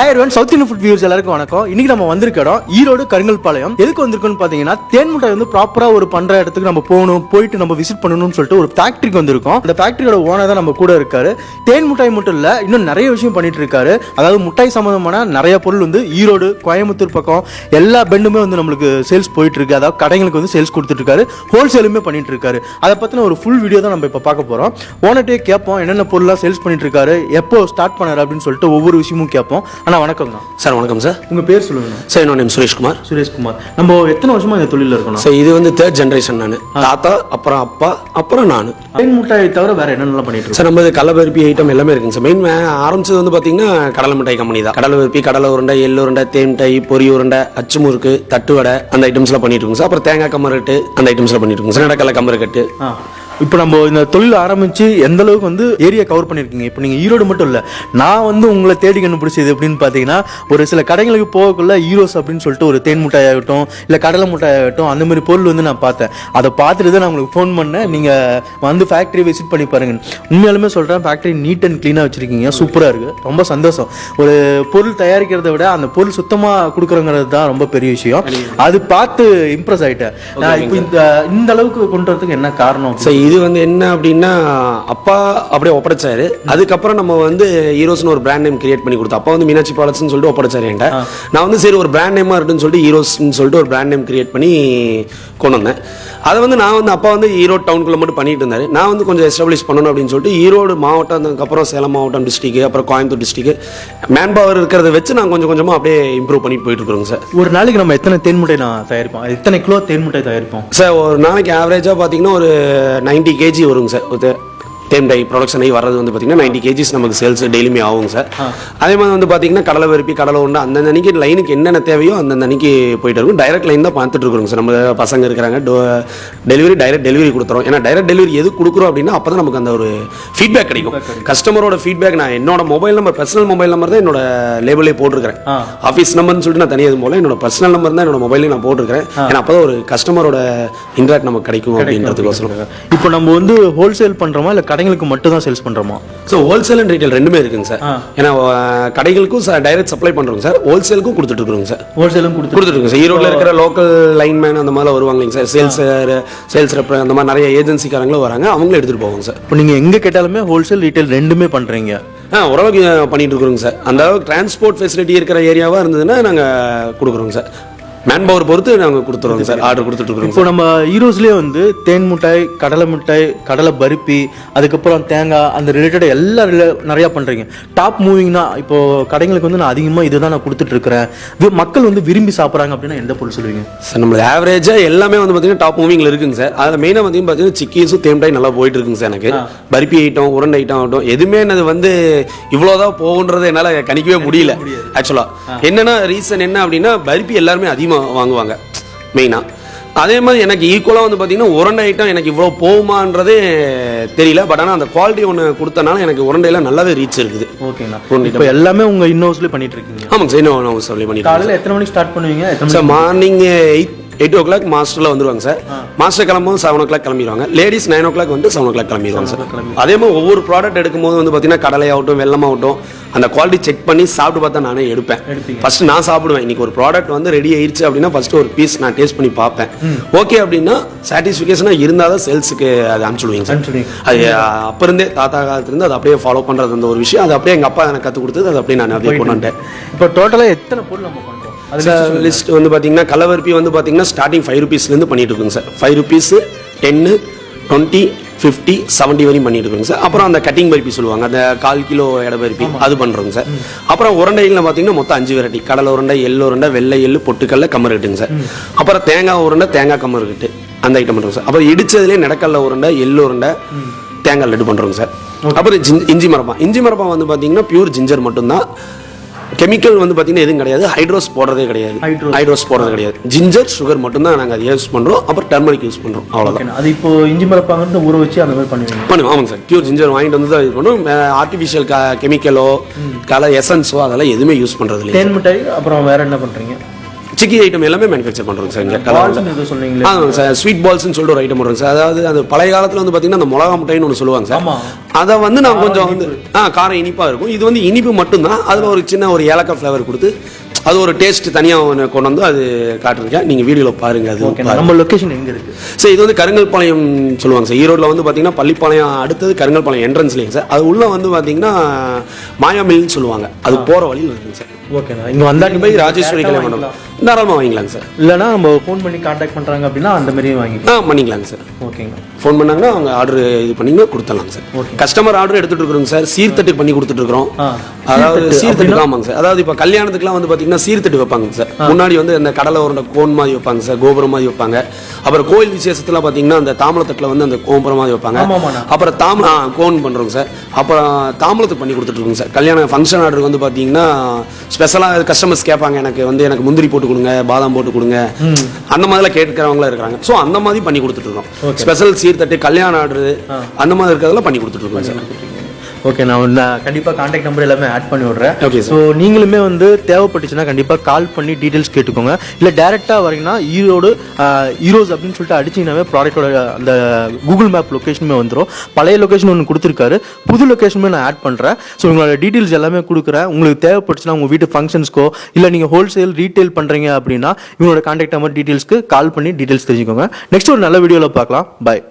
Hi everyone, south Indian food viewers எல்லாருக்கும் வணக்கம். இன்னைக்கு நம்ம வந்திருக்க இடம் ஈரோடு கருங்கல்பாளையம். எதுக்கு வந்திருக்கோம்னு பாத்தீங்கன்னா, தேன் முட்டாய் வந்து ப்ராப்பரா ஒரு பண்ற இடத்துக்கு நம்ம போகணும், போயிட்டு நம்ம விசிட் பண்ணணும்னு சொல்லிட்டு ஒரு ஃபேக்டரிக்கு வந்திருக்கோம். அந்த ஃபேக்டரியோட ஓனர் தான் நம்ம கூட இருக்காரு. தேன் முட்டாய் மட்டும் இல்ல, இன்னும் நிறைய விஷயம் பண்ணிட்டு இருக்காரு. அதாவது முட்டாய் சம்பந்தமான நிறைய பொருள் வந்து ஈரோடு, கோயம்புத்தூர் பக்கம் எல்லா பெண்டுமே வந்து நம்மளுக்கு சேல்ஸ் போயிட்டு இருக்கு. அதாவது கடைகளுக்கு வந்து சேல்ஸ் கொடுத்துட்டு இருக்காரு, ஹோல்சேலுமே பண்ணிட்டு இருக்காரு. அதை பத்தின ஒரு ஃபுல் வீடியோ தான் நம்ம இப்ப பார்க்க போறோம். ஓனர்ட்டே கேட்போம் என்னென்ன பொருள்லாம் சேல்ஸ் பண்ணிட்டு இருக்காரு, எப்போ ஸ்டார்ட் பண்ணாரு அப்படின்னு சொல்லிட்டு ஒவ்வொரு விஷயமும் கேட்போம். அண்ணா வணக்கம்ண்ணா. சார் வணக்கம் சார். உங்க பேர் சொல்லுங்க சார். என்னோட நேம் சுரேஷ்குமார். சுரேஷ்குமார். நம்ம எத்தனை வருஷமா இந்த தொழில இருக்கணும் சார்? இது வந்து தேர்ட் ஜெனரேஷன். நான் தாத்தா, அப்புறம் அப்பா, அப்புறம் நான். தேன் முட்டாய் தவிர வேற என்னென்னலாம் பண்ணிட்டு இருக்கோம் சார்? நம்ம கடலை பருப்பி ஐட்டம் எல்லாமே இருக்குங்க சார். மெயின் ஆரம்பிச்சது வந்து பாத்தீங்கன்னா கடலை மிட்டாய் கம்பெனி தான். கடலை பருப்பி, கடலை உருண்டை, எள்ளு உருண்டை, தேன் மிட்டாய், பொரி உருண்டை, அச்சு முறுக்கு, தட்டு வடை, அந்த ஐட்டம்ஸ் எல்லாம் பண்ணிட்டு இருக்கோம் சார். அப்புறம் தேங்காய் கம்மரட்டு, அந்த ஐட்டம்ஸ் எல்லாம் பண்ணிட்டு இருக்கோம் சார். நடக்கல கம்மரக்கட்டு. இப்போ நம்ம இந்த தொழில் ஆரம்பிச்சு எந்த அளவுக்கு வந்து ஏரியா கவர் பண்ணியிருக்கீங்க? இப்போ நீங்கள் ஈரோடு மட்டும் இல்லை, நான் வந்து உங்களை தேடி கண்டுபிடிச்சது எப்படின்னு பார்த்தீங்கன்னா, ஒரு சில கடைகளுக்கு போகக்குள்ள ஈரோஸ் அப்படின்னு சொல்லிட்டு ஒரு தேன் முட்டாய் ஆகட்டும், இல்லை கடலை முட்டாய் ஆகட்டும், அந்த மாதிரி பொருள் வந்து நான் பார்த்தேன். அதை பார்த்துட்டு தான் நான் உங்களுக்கு ஃபோன் பண்ணேன், நீங்கள் வந்து ஃபேக்ட்ரி விசிட் பண்ணி பாருங்க. உண்மையாலுமே சொல்கிறேன், ஃபேக்ட்ரி நீட் அண்ட் க்ளீனாக வச்சுருக்கீங்க, சூப்பராக இருக்குது, ரொம்ப சந்தோஷம். ஒரு பொருள் தயாரிக்கிறத விட அந்த பொருள் சுத்தமாக கொடுக்குறங்கிறது தான் ரொம்ப பெரிய விஷயம். அது பார்த்து இம்ப்ரெஸ் ஆகிட்டேன். நான் இப்போ இந்த அளவுக்கு கொண்டு வரதுக்கு என்ன காரணம்? இது வந்து என்ன அப்படின்னா, அப்பா அப்படியே ஒப்படைச்சாரு. அதுக்கப்புறம் நம்ம வந்து ஹீரோஸ்னு ஒரு பிராண்ட் நேம் கிரியேட் பண்ணி கொடுத்தோம். அப்பா வந்து மீனாட்சி ப்ராடக்ட்ஸ்னு சொல்லிட்டு ஒப்படைச்சாரு என்கிட்ட. நான் வந்து சரி ஒரு பிராண்ட் நேமா இருக்குன்னு சொல்லிட்டு ஹீரோஸ்ன்னு சொல்லிட்டு ஒரு பிராண்ட் நேம் கிரியேட் பண்ணி கொண்டு வந்தேன். அதை வந்து நான் வந்து அப்பா வந்து ஈரோடு டவுனுக்குள்ள மட்டும் பண்ணிட்டு இருந்தாரு. நான் வந்து கொஞ்சம் எஸ்டாப்ளிஷ் பண்ணணும் அப்படின்னு சொல்லிட்டு ஈரோடு மாவட்டம், அதுக்கப்புறம் சேலம் மாவட்டம் டிஸ்ட்ரிக்ட், அப்புறம் கோயம்புத்தூர் டிஸ்ட்ரிக்ட் மேன் பவர் இருக்கிறத வச்சு நான் கொஞ்சம் கொஞ்சமாக அப்படியே இம்ப்ரூவ் பண்ணிட்டு போயிட்டு இருக்கிறோங்க சார். ஒரு நாளைக்கு நம்ம எத்தனை தேன் முட்டை நான் தயாரிப்போம்? எத்தனை கிலோ தேன் முட்டை தயாரிப்போம் சார்? ஒரு நாளைக்கு ஆவரேஜாக பார்த்தீங்கன்னா ஒரு 90 kg வருங்க சார். தேன் டை ப்ரொடக்ஷன் ஆகி வர்றது வந்து பார்த்தீங்கன்னா 90 kgs நமக்கு சேல்ஸ் டெய்லியுமே ஆகுங்க சார். அதே மாதிரி வந்து பார்த்தீங்கன்னா கடலை பருப்பி, கடலை உருண்டை அந்தந்த அன்னைக்கு லைனுக்கு என்னென்ன தேவையோ அந்தந்த அன்னைக்கு போயிட்டு இருக்கும். டைரக்ட் லைன் தான் பார்த்துட்டு இருக்கிறோங்க சார். நம்ம பசங்க இருக்கிறாங்க, டெலிவரி டைரக்ட் டெலிவரி கொடுத்துறோம். ஏன்னா டைரக்ட் டெலிவரி எது கொடுக்குறோம் அப்படின்னா அப்போ தான் நமக்கு அந்த ஒரு ஃபீட்பேக் கிடைக்கும். கஸ்டமரோட ஃபீட்பேக் நான் என்னோட mobile number, personal mobile number தான் என்னோட லேபிளே போட்டிருக்கிறேன். ஆஃபீஸ் நம்பர்னு சொல்லிட்டு நான் தனியாக போல என்னோட பர்சனல் நம்பர் தான் என்னோட மொபைலே நான் போட்டிருக்கிறேன். ஏன்னா அப்போ தான் ஒரு கஸ்டமரோட இன்ட்ராக்ட் நமக்கு கிடைக்கும் அப்படின்றதுக்கோசரம். இப்போ நம்ம வந்து ஹோல்சேல் பண்ணுறோமா இல்லை கடைகளுக்கு மட்டும் தான் சேல்ஸ் பண்றோமா? ஸோ ஹோல்சேல் அண்ட் ரீட்டைல் ரெண்டுமே இருக்குங்க சார். ஏன்னா கடைகளுக்கும் டைரக்ட் சப்ளை பண்றோங்க சார், ஹோல்சேலுக்கும் கொடுத்துட்டு இருக்கோங்க சார். ஹோல்சேலும் கொடுத்துட்டு இருக்கோங்க சார். ஈரோட்ல இருக்கிற லோக்கல் லைன்மேன் அந்த மாதிரி வருவாங்க சார், சேல்ஸ் ரெப் அந்த மாதிரி நிறைய ஏஜென்சிக்காரங்களும் வராங்க, அவங்களும் எடுத்துட்டு போவாங்க சார். இப்போ நீங்க எங்க கேட்டாலுமே ஹோல்சேல் ரீட்டைல் ரெண்டுமே பண்றீங்க? ஓரளவுக்கு பண்ணிட்டு இருக்கிறோங்க சார். அந்த அளவுக்கு டிரான்ஸ்போர்ட் ஃபெசிலிட்டி இருக்கிற ஏரியாவா இருந்ததுன்னா நாங்க கொடுக்குறோங்க சார். மேன் பவர் பொறுத்து நாங்கள் கொடுத்துருவோம் சார், ஆர்டர் கொடுத்துட்டு இருக்கோம். இப்போ நம்ம ஈரோஸ்லேயே வந்து தேன் மிட்டாய், கடலை மிட்டாய், கடலை பருப்பி, அதுக்கப்புறம் தேங்காய், அந்த ரிலேட்டட் எல்லாம் நிறையா பண்ணுறீங்க. டாப் மூவிங்னா இப்போ கடைங்களுக்கு வந்து நான் அதிகமாக இதுதான் நான் கொடுத்துட்டு இருக்கிறேன், மக்கள் வந்து விரும்பி சாப்பிட்றாங்க அப்படின்னா எந்த பொருள் சொல்லுவீங்க சார்? நம்மளோட ஆவரேஜாக எல்லாமே வந்து பார்த்தீங்கன்னா டாப் மூவிங்கில் இருக்குங்க சார். அதில் மெயினாக வந்து பார்த்தீங்கன்னா சிக்கீஸும் தேன் மிட்டாய் நல்லா போயிட்டு இருக்குங்க சார். எனக்கு பருப்பி ஐட்டம், உருண்டை ஐட்டம் ஆகட்டும், எதுவுமே அது வந்து இவ்வளோதான் போகுன்றது என்னால் கணிக்கவே முடியல ஆக்சுவலாக. என்னன்னா ரீசன் என்ன அப்படின்னா, பருப்பி எல்லாருமே அதிகமாக வாங்குவாங்க மெயினா. அதே மாதிரி எனக்கு ஈக்குவலாக வந்து பார்த்தீங்கன்னா உருண்டை ஐட்டம் எனக்கு இவ்வளோ போகுமான்றதே தெரியல. பட் ஆனால் அந்த குவாலிட்டி ஒன்று கொடுத்தனால எனக்கு உருண்டையில நல்லாவே ரீச் இருக்குது. ஓகேங்களா? இப்போ எல்லாமே உங்கள் இன்னோஸ்லேயே பண்ணிட்டு இருக்கீங்க? ஆமாங்க சார், இன்னும் சொல்லி பண்ணிட்டு. காலையில் எத்தனை மணிக்கு ஸ்டார்ட் பண்ணுவீங்க சார்? மார்னிங் 8 o'clock மாஸ்டரில் வந்துருவாங்க சார். மாஸ்டர் கிளம்பும் 7 o'clock கிளம்பிடுவாங்க. லேடிஸ் 9 o'clock வந்து 7 o'clock கிளம்பிடுவாங்க சார். அதே மாதிரி ஒவ்வொரு ப்ராடக்ட் எடுக்கும்போது வந்து பார்த்தீங்கன்னா கடலையாகட்டும், வெள்ளமாகட்டும், அந்த குவாலிட்டி செக் பண்ணி சாப்பிட்டு பார்த்தா நானே எடுப்பேன். ஃபர்ஸ்ட் நான் சாப்பிடுவேன். இன்னைக்கு ஒரு ப்ராடக்ட் வந்து ரெடி ஆயிடுச்சு அப்படின்னா ஃபர்ஸ்ட் ஒரு பீஸ் நான் டேஸ்ட் பண்ணி பார்ப்பேன். ஓகே அப்படின்னா சாட்டிஸ்ஃபிகேஷனாக இருந்தால் தான் சேல்ஸுக்கு அது அனுப்பிச்சுடுவீங்க சார். அது அப்போ இருந்தே தாத்தா காலத்துலேருந்து அதை அப்படியே ஃபாலோ பண்ணுறது அந்த ஒரு விஷயம். அது அப்படியே எங்கள் அப்பா எனக்கு கற்றுக் கொடுத்தது, அது அப்படியே நான் அப்படியே கொண்டு வந்துட்டேன். இப்போ டோட்டலாக எத்தனை பொருள் நம்ம பண்ணுறோம்? லிஸ்ட் வந்து பார்த்தீங்கன்னா கலவர்பி வந்து பார்த்தீங்கன்னா ஸ்டார்டிங் 5 rupeesலேருந்து பண்ணிட்டு இருக்குங்க சார். 5 rupees, 10, 20, 50, 70 வரையும் பண்ணிட்டு இருக்குங்க சார். அப்புறம் அந்த கட்டிங் பருப்பி சொல்லுவாங்க, அந்த 1/4 கிலோ எடை பருப்பி, அது பண்ணுறோங்க சார். அப்புறம் உருண்டையில் பார்த்தீங்கன்னா மொத்தம் 5 வெரைட்டி: கடலை உருண்டை, எள்ளு உருண்டை, வெள்ளை எள்ளு, பொட்டுக்கல்ல, கம்மருக்கட்டுங்க சார். அப்புறம் தேங்காய் உருண்டை, தேங்காய் கம்மருக்கட்டு, அந்த ஐட்டம் பண்ணுறோங்க சார். அப்புறம் இடிச்சதுலேயே நடக்கல்ல உருண்டை, எள்ளு உருண்டை, தேங்காய் லட்டு பண்ணுறோங்க சார். அப்புறம் இஞ்சி மரப்பா. இஞ்சி மரப்பா வந்து பார்த்தீங்கன்னா பியூர் ஜிஞ்சர் மட்டும்தான். கெமிக்கல் வந்து பார்த்தீங்கன்னா எதுவும் கிடையாது, ஹைட்ரோஸ் போடுறதே கிடையாது. ஹைட்ரோஸ் போடுறது கிடையாது, ஜிஞ்சர் சுகர் மட்டும்தான் நாங்கள் அதை யூஸ் பண்ணுறோம். அப்புறம் டர்மரிக் யூஸ் பண்ணுறோம், அவ்வளோதான். அது இப்போ இஞ்சி மரப்பாங்க ஊற வச்சு அந்த மாதிரி பண்ணுவோம். ஆமாங்க சார், பியூர் ஜிஞ்சர் வாங்கிட்டு வந்து தான் இது பண்ணுவோம். ஆர்டிஃபிஷியல் கெமிக்கலோ எசன்ஸோ அதெல்லாம் எதுவுமே யூஸ் பண்ணுறது இல்லை. தேன் மிட்டாய் அப்புறம் வேற என்ன பண்ணுறீங்க? சிக்கி ஐட்டம் எல்லாமே மேனுஃபேக்சர் பண்ணுறோம் சார் இங்கே பால்ஸ்னு ஏதோ சொன்னீங்களே. ஆமாங்க சார், ஸ்வீட் பால்ஸ்னு சொல்லிட்டு ஒரு ஐட்டம் பண்ணுறோங்க சார். அதாவது அது பழைய காலத்தில் வந்து பார்த்தீங்கன்னா அந்த மிளகா முட்டைன்னு ஒன்று சொல்லுவாங்க சார். ஆமா. அதை வந்து நான் கொஞ்சம் வந்து காரம் இனிப்பாக இருக்கும். இது வந்து இனிப்பு மட்டும்தான், அதில் ஒரு சின்ன ஒரு ஏலக்காய் ஃப்ளேவர் கொடுத்து அது ஒரு டேஸ்ட் தனியாக ஒன்று கொண்டு வந்து அது காட்டுறேன். நீங்கள் வீடியோவில் பாருங்கள். அது ஓகே, நம்ம லொகேஷன் எங்கே இருக்குது? சார் இது வந்து கருங்கல்பாளையம் சொல்லுவாங்க சார். ஈரோட்டில் வந்து பார்த்தீங்கன்னா பள்ளிப்பாளையம் அடுத்தது கருங்கல்பாளையம் என்ட்ரன்ஸ்லேங்க சார். அது உள்ளே வந்து பார்த்தீங்கன்னா மாயா மில்னு சொல்லுவாங்க. அது போகிற வழியில் இருக்குங்க சார். ஓகேண்ணா, இங்கே வந்தாட்டி போய் ராஜேஸ்வரி கல்யாணம் பண்ணலாம், தாராளமாக வாங்கிக்கலாங்க சார். இல்லைனா நம்ம ஃபோன் பண்ணி கான்டாக்ட் பண்ணுறாங்க அப்படின்னா அந்த மாதிரியும் வாங்கிக்கலாம். பண்ணிக்கலாங்க சார். ஓகேங்க. ஃபோன் பண்ணாங்கன்னா அவங்க ஆர்டர் இது பண்ணிங்கன்னா கொடுத்துடலாங்க சார். கஸ்டமர் ஆர்டர் எடுத்துட்டு இருக்கிறோங்க சார். சீர்தட்டு பண்ணி கொடுத்துட்டு இருக்கிறோம். அதாவது சீர்தட்டு ஆமாங்க சார். அதாவது இப்போ கல்யாணத்துக்குலாம் வந்து பார்த்தீங்கன்னா சீர்தட்டு வைப்பாங்க சார். முன்னாடி வந்து அந்த கடலை உருண்டை கோன் மாதிரி வைப்பாங்க சார், கோபுரம் மாதிரி வைப்பாங்க. அப்புறம் கோயில் விசேஷத்துல பார்த்தீங்கன்னா அந்த தாம்பலத்தட்டில் வந்து அந்த கோபுரம் மாதிரி வைப்பாங்க. அப்புறம் கோன் பண்ணுறோங்க சார். அப்புறம் தாம்பலத்துக்கு பண்ணி கொடுத்துட்டு இருக்கோங்க சார். கல்யாண ஃபங்க்ஷன் ஆர்டருக்கு வந்து பார்த்தீங்கன்னா ஸ்பெஷலாக கஸ்டமர்ஸ் கேட்பாங்க, எனக்கு முந்திரி போட்டு கொடுங்க, பாதாம் போட்டு கொடுங்க, அந்த மாதிரிலாம் கேட்கிறவங்களா இருக்கிறாங்க. ஸோ அந்த மாதிரி பண்ணி கொடுத்துட்டு இருக்கோம். ஸ்பெஷல் சீர்தட்டு கல்யாண ஆர்டர் அந்த மாதிரி இருக்கிறதெல்லாம் பண்ணி கொடுத்துட்டு இருக்கோம் சார். ஓகே, நான் கண்டிப்பாக கான்டாக்ட் நம்பர் எல்லாமே ஆட் பண்ணி விட்றேன். ஓகே ஸோ நீங்களுமே வந்து தேவைப்பட்டுச்சுன்னா கண்டிப்பாக கால் பண்ணி டீட்டெயில்ஸ் கேட்டுக்கோங்க. இல்லை டேரெக்டாக வரீங்கன்னா ஈரோடு ஈரோஸ் அப்படின்னு சொல்லிட்டு அடிச்சிங்கனாவே ப்ராடக்டோட அந்த கூகுள் மேப் லொக்கேஷனுமே வந்துடும். பழைய லொக்கேஷன் ஒன்று கொடுத்துருக்காரு, புது லொக்கேஷனுமே நான் ஆட் பண்ணுறேன். ஸோ உங்களோட டீட்டெயில்ஸ் எல்லாமே கொடுக்குறேன். உங்களுக்கு தேவைப்பட்டுச்சுன்னா உங்கள் வீட்டு ஃபங்க்ஷன்ஸ்க்கோ இல்லை நீங்கள் ஹோல்சேல் ரீட்டைல் பண்ணுறீங்க அப்படின்னா இவங்களோட கான்டாக்ட் நம்பர் டீட்டெயில்ஸ்க்கு கால் பண்ணி டீட்டெயில்ஸ் தெரிஞ்சுக்கோங்க. நெக்ஸ்ட் ஒரு நல்ல வீடியோவில் பார்க்கலாம். பாய்.